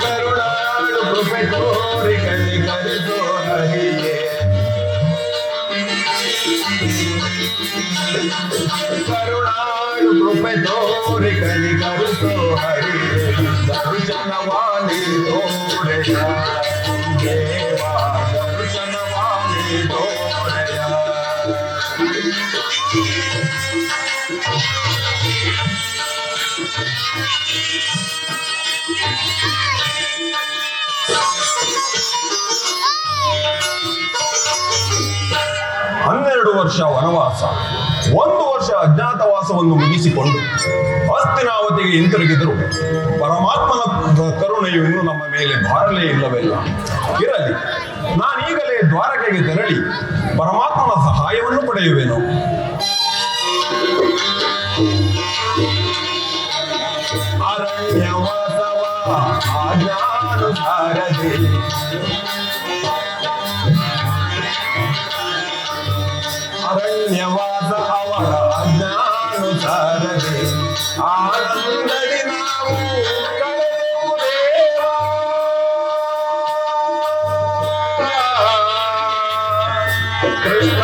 ಕರುಣಾಳು ಕೃಪೆ ತೋರಿ ಕನಿಕರಿಸೋ ಹರಿಯೇ ಕರುಣಾಳು ಕೃಪೆ ತೋರಿ ಕನಿಕರಿಸೋ ಹರಿಯೇ ದರ್ಶನವಾಣಿ ತೋಡೆಯ ದೇವಾ ದರ್ಶನವಾಣಿ ತೋಡೆಯ ಹನ್ನೆರಡು ವರ್ಷ ವನವಾಸ, 1 ವರ್ಷ ಅಜ್ಞಾತವಾಸವನ್ನು ಮುಗಿಸಿಕೊಂಡು ಹಸ್ತಿನಾವತಿಗೆ ಹಿಂತಿರುಗಿದರು. ಪರಮಾತ್ಮನ ಕರುಣೆಯು ಇನ್ನು ನಮ್ಮ ಮೇಲೆ ಬಾರಲೇ ಇಲ್ಲವೆಲ್ಲ. ಇರಲಿ, ನಾನೀಗಲೇ ದ್ವಾರಕೆಗೆ ತೆರಳಿ ಪರಮಾತ್ಮನ ಸಹಾಯವನ್ನು ಪಡೆಯುವೆನು. ಅರಣ್ಯವಾಸವ ಆಜ್ಞಾನುಸಾರದೆ ಅರಣ್ಯವಾಸ ಅವರ ಅಜ್ಞಾನುಸಾರದೆ ಆನಂದದಿ ನಾವು ಕಳೆದೆವು ದೇವಾ. ಕೃಷ್ಣ